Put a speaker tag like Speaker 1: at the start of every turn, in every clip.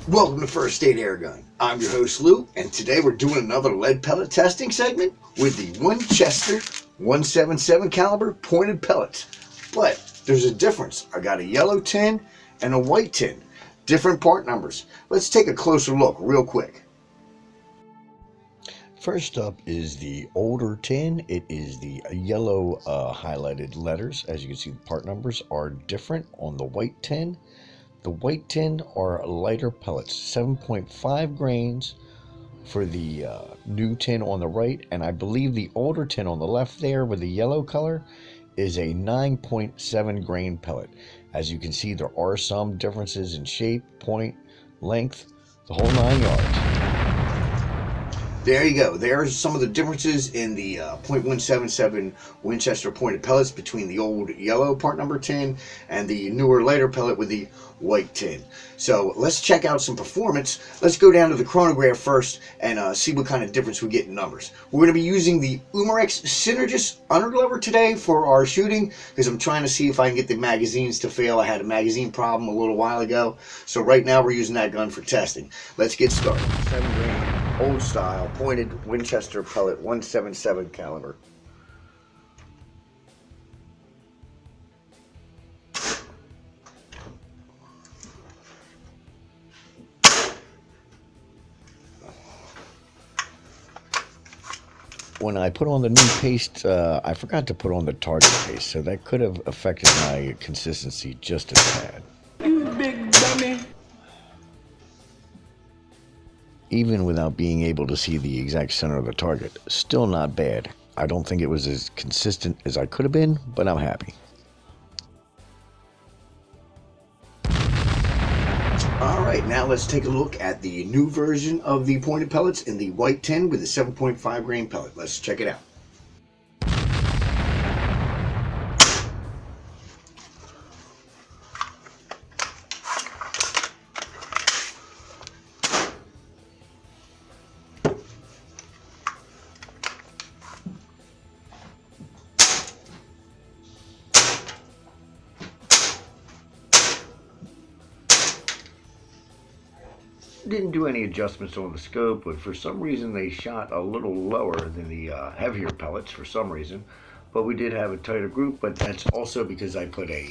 Speaker 1: Welcome to First Aid Airgun. I'm your host Lou, and today we're doing another lead pellet testing segment with the Winchester 177 caliber pointed pellets. But there's a difference. I got a yellow tin and a white tin. Different part numbers. Let's take a closer look real quick.
Speaker 2: First up is the older tin. It is the yellow highlighted letters. As you can see, the part numbers are different on the white tin. The white tin are lighter pellets, 7.5 grains for the new tin on the right, and I believe the older tin on the left there with the yellow color is a 9.7 grain pellet. As you can see, there are some differences in shape, point, length, the whole 9 yards.
Speaker 1: There you go. There's some of the differences in the .177 Winchester pointed pellets between the old yellow part number tin and the newer lighter pellet with the white tin. So let's check out some performance. Let's go down to the chronograph first and see what kind of difference we get in numbers. We're going to be using the Umarex Synergist underlever today for our shooting because I'm trying to see if I can get the magazines to fail. I had a magazine problem a little while ago. So right now we're using that gun for testing. Let's get started. 7 grain. Old style, pointed Winchester pellet, 177 caliber.
Speaker 2: When I put on the new paste, I forgot to put on the target paste, so that could have affected my consistency just a tad.
Speaker 3: You big dummy.
Speaker 2: Even without being able to see the exact center of the target, still not bad. I don't think it was as consistent as I could have been, but I'm happy.
Speaker 1: Alright, now let's take a look at the new version of the pointed pellets in the white tin with the 7.5 grain pellet. Let's check it out. Didn't do any adjustments on the scope, but for some reason they shot a little lower than the heavier pellets for some reason. But we did have a tighter group, but that's also because I put a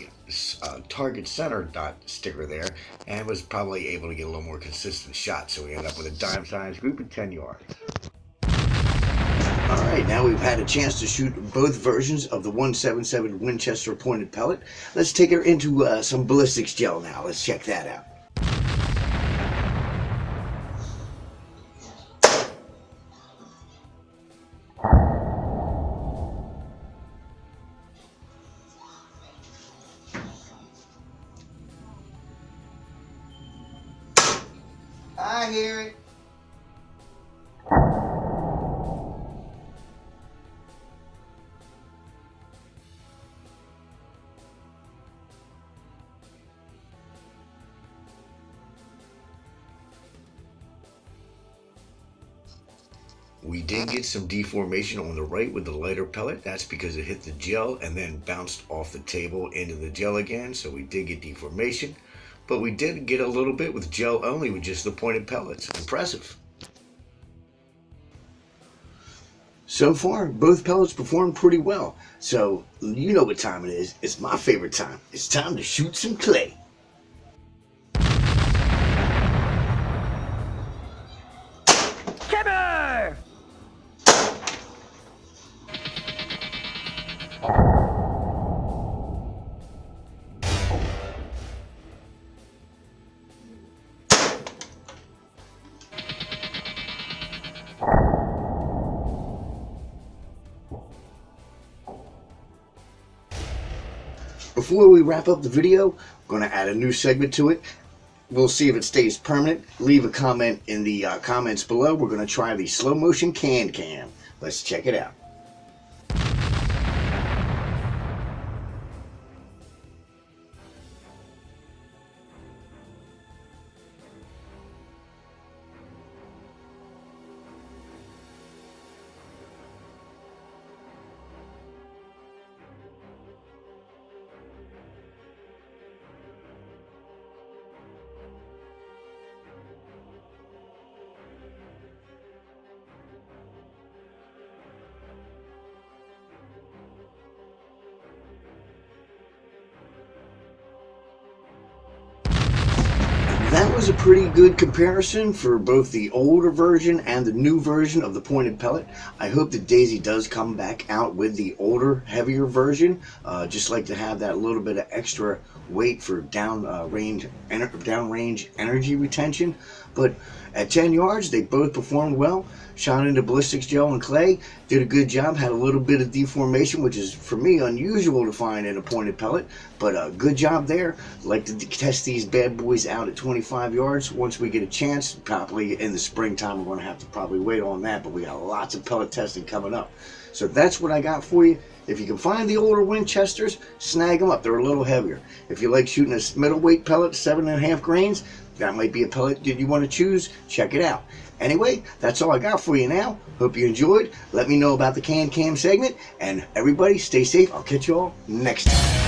Speaker 1: target center dot sticker there and was probably able to get a little more consistent shot. So we ended up with a dime size group at 10 yards. Alright, now we've had a chance to shoot both versions of the 177 Winchester pointed pellet. Let's take her into some ballistics gel now. Let's check that out. I hear it. We did get some deformation on the right with the lighter pellet. That's because it hit the gel and then bounced off the table into the gel again. So we did get deformation, but we did get a little bit with gel only with just the pointed pellets. Impressive. So far, both pellets performed pretty well. So you know what time it is. It's my favorite time. It's time to shoot some clay. Before we wrap up the video, I'm going to add a new segment to it. We'll see if it stays permanent. Leave a comment in the comments below. We're going to try the slow motion can cam. Let's check it out. that was a pretty good comparison for both the older version and the new version of the pointed pellet. I hope that Daisy does come back out with the older, heavier version. Just like to have that little bit of extra weight for downrange energy retention. But at 10 yards, they both performed well. Shot into ballistics gel and clay, did a good job, had a little bit of deformation, which is for me unusual to find in a pointed pellet, but good job there. Like to test these bad boys out at 25 yards once we get a chance. Probably in the springtime, we're going to have to probably wait on that, but we got lots of pellet testing coming up. So that's what I got for you. If you can find the older Winchesters, snag them up. They're a little heavier. If you like shooting a middleweight pellet, 7.5 grains, that might be a pellet that you want to choose. Check it out. Anyway, that's all I got for you now. Hope you enjoyed. Let me know about the Can Cam segment. And everybody, stay safe. I'll catch you all next time.